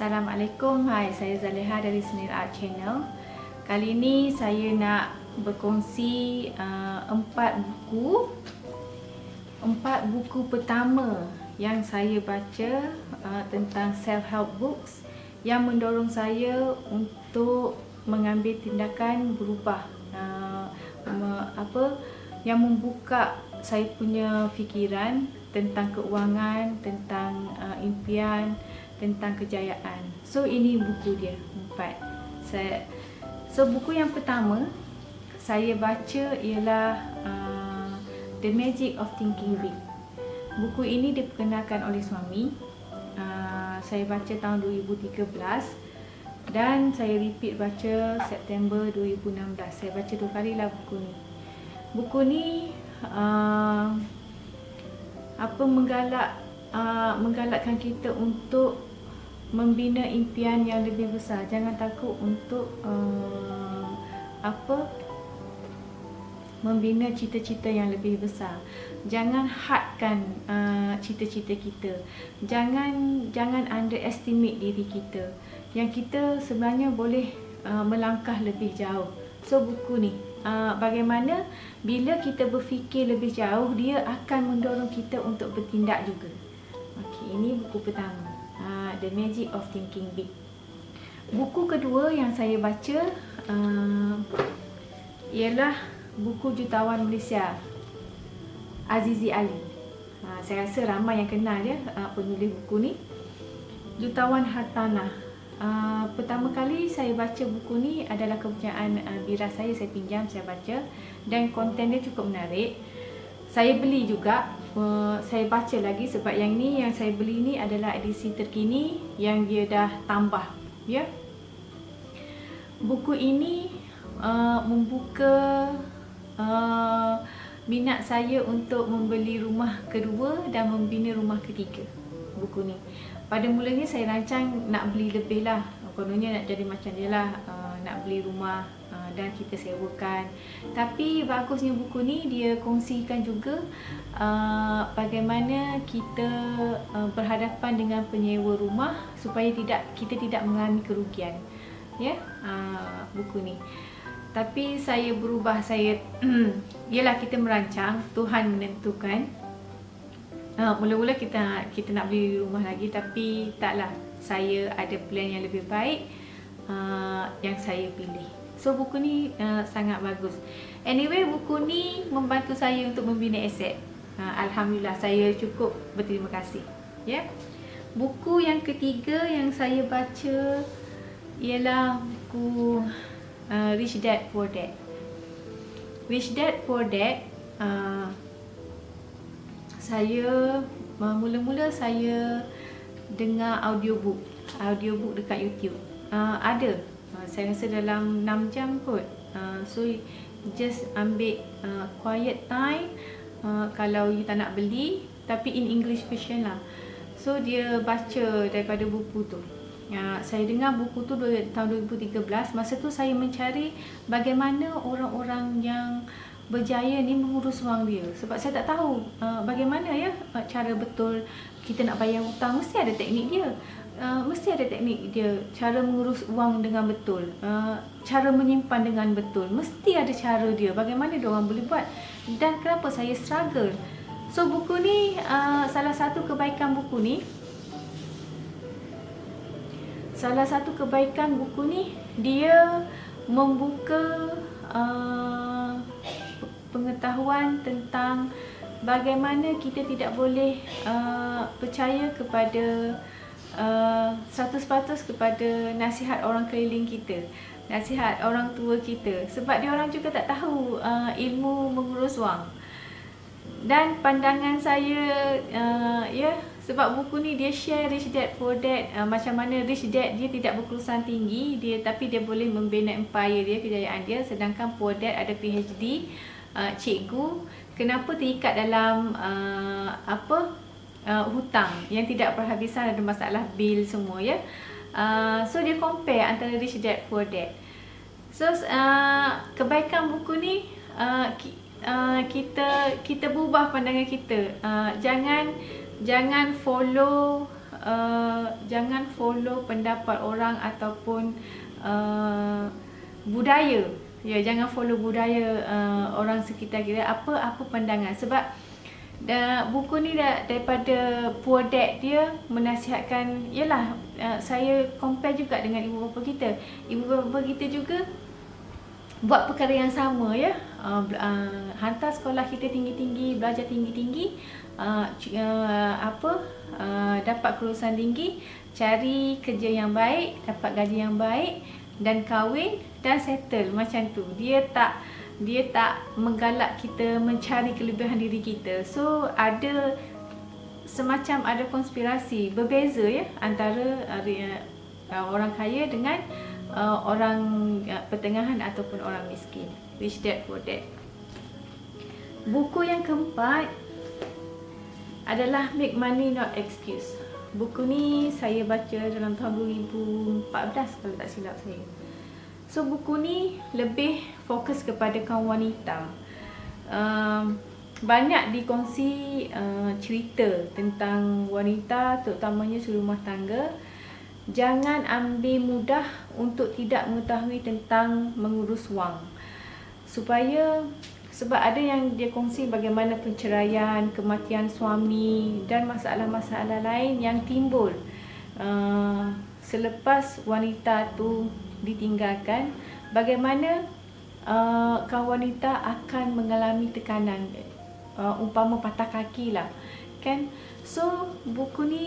Assalamualaikum, hai, saya Zaleha dari Snail Art Channel. Kali ini saya nak berkongsi 4 buku pertama yang saya baca tentang self-help books yang mendorong saya untuk mengambil tindakan berubah, yang membuka saya punya fikiran tentang keuangan, tentang impian, tentang kejayaan. So ini buku dia 4. So buku yang pertama saya baca ialah The Magic of Thinking Big. Buku ini diperkenalkan oleh suami. Saya baca tahun 2013 dan saya repeat baca September 2016. Saya baca 2 kali lah buku ni. Buku ni menggalakkan kita untuk membina impian yang lebih besar. Jangan takut untuk membina cita-cita yang lebih besar. Jangan hadkan cita-cita kita. Jangan underestimate diri kita. Yang kita sebenarnya boleh melangkah lebih jauh. So buku ni bagaimana bila kita berfikir lebih jauh, dia akan mendorong kita untuk bertindak juga. Okey, ini buku pertama, The Magic of Thinking Big. Buku kedua yang saya baca ialah buku Jutawan Malaysia, Azizi Ali. Saya rasa ramai yang kenal dia, penulis buku ni, Jutawan Hartanah. Pertama kali saya baca buku ni adalah kepunyaan bira saya pinjam, saya baca dan konten dia cukup menarik. Saya beli juga, saya baca lagi sebab yang ni yang saya beli ni adalah edisi terkini yang dia dah tambah, ya. Buku ini membuka minat saya untuk membeli rumah kedua dan membina rumah ketiga. Buku ni pada mulanya saya rancang nak beli lebih lah, kononnya nak jadi macam dia lah, nak beli rumah dan kita sewakan. Tapi bagusnya buku ni dia kongsikan juga bagaimana kita berhadapan dengan penyewa rumah supaya kita tidak mengalami kerugian, ya. Buku ni. Tapi saya berubah, ialah kita merancang, Tuhan menentukan. Mula-mula kita nak beli rumah lagi, tapi taklah, saya ada plan yang lebih baik yang saya pilih. So buku ni sangat bagus. Anyway, buku ni membantu saya untuk membina aset. Alhamdulillah, saya cukup berterima kasih, ya. Buku yang ketiga yang saya baca ialah buku Rich Dad Poor Dad. Rich Dad Poor Dad, mula-mula saya dengar audiobook dekat YouTube. Ada, saya rasa dalam 6 jam kot. So just ambil quiet time kalau you tak nak beli, tapi in English version lah. So dia baca daripada buku tu. Saya dengar buku tu tahun 2013. Masa tu saya mencari bagaimana orang-orang yang berjaya ni mengurus wang dia, sebab saya tak tahu bagaimana ya cara betul kita nak bayar hutang. Mesti ada teknik dia, cara mengurus wang dengan betul, cara menyimpan dengan betul, mesti ada cara dia, bagaimana dia orang boleh buat. Dan kenapa saya struggle. So buku ni, salah satu kebaikan buku ni, dia membuka pengetahuan tentang bagaimana kita tidak boleh percaya kepada 100% kepada nasihat orang keliling kita, nasihat orang tua kita, sebab dia orang juga tak tahu ilmu mengurus wang. Dan pandangan saya, ya, sebab buku ni dia share Rich Dad Poor Dad, macam mana Rich Dad dia tidak berkelulusan tinggi, tapi dia boleh membina empire dia, kejayaan dia, sedangkan Poor Dad ada PhD, cikgu, kenapa terikat dalam hutang yang tidak berhabisan, ada masalah bil semua, ya. So dia compare antara Rich Dad Poor Dad. So kebaikan buku ni, kita berubah pandangan kita. Jangan follow jangan follow pendapat orang ataupun budaya. Ya, jangan follow budaya orang sekitar kita, apa pandangan. Sebab buku ni daripada Poor Dad, dia menasihatkan, yalah, saya compare juga dengan ibu bapa kita. Ibu bapa kita juga buat perkara yang sama, ya. Hantar sekolah kita tinggi-tinggi, belajar tinggi-tinggi, dapat kelulusan tinggi, cari kerja yang baik, dapat gaji yang baik, dan kahwin dan settle macam tu. Dia tak menggalak kita mencari kelebihan diri kita. So ada semacam ada konspirasi berbeza, ya, antara orang kaya dengan orang pertengahan ataupun orang miskin. Rich Dad Poor Dad. Buku yang keempat adalah Make Money Not Excuse. Buku ni saya baca dalam tahun 2014 kalau tak silap saya. So buku ni lebih fokus kepada kaum wanita. Banyak dikongsi cerita tentang wanita, terutamanya serumah tangga. Jangan ambil mudah untuk tidak mengetahui tentang mengurus wang. Sebab ada yang dia kongsi bagaimana penceraian, kematian suami dan masalah-masalah lain yang timbul selepas wanita tu ditinggalkan. Bagaimana kaum wanita akan mengalami tekanan, umpama patah kaki lah, kan. So buku ni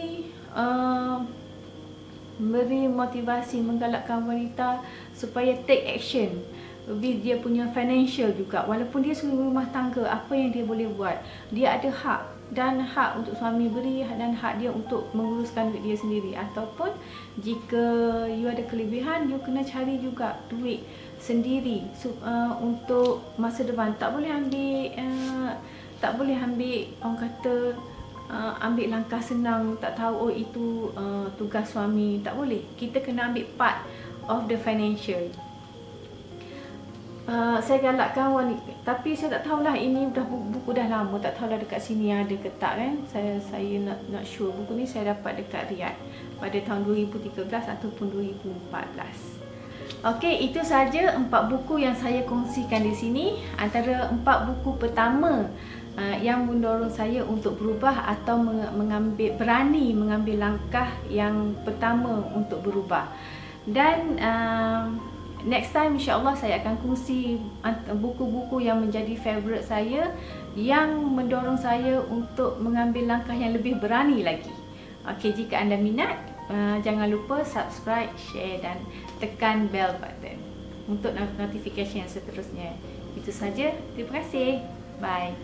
beri motivasi, menggalakkan wanita supaya take action. Dia punya financial juga, walaupun dia suri rumah tangga, apa yang dia boleh buat. Dia ada hak, dan hak untuk suami beri, dan hak dia untuk menguruskan duit dia sendiri. Ataupun jika you ada kelebihan, you kena cari juga duit sendiri untuk masa depan. Tak boleh ambil orang kata ambil langkah senang, tak tahu itu tugas suami. Tak boleh. Kita kena ambil part of the financial. Saya galakkan wanita, tapi saya tak tahulah, ini buku dah lama, tak tahulah dekat sini ada ke tak, kan. Saya not sure. Buku ni saya dapat dekat Riyadh pada tahun 2013 ataupun 2014. Okey, itu saja 4 buku yang saya kongsikan di sini. Antara 4 buku pertama yang mendorong saya untuk berubah atau berani mengambil langkah yang pertama untuk berubah. Dan next time insya-Allah saya akan kongsi buku-buku yang menjadi favourite saya, yang mendorong saya untuk mengambil langkah yang lebih berani lagi. Okey, jika anda minat, jangan lupa subscribe, share dan tekan bell button untuk notification yang seterusnya. Itu saja. Terima kasih. Bye.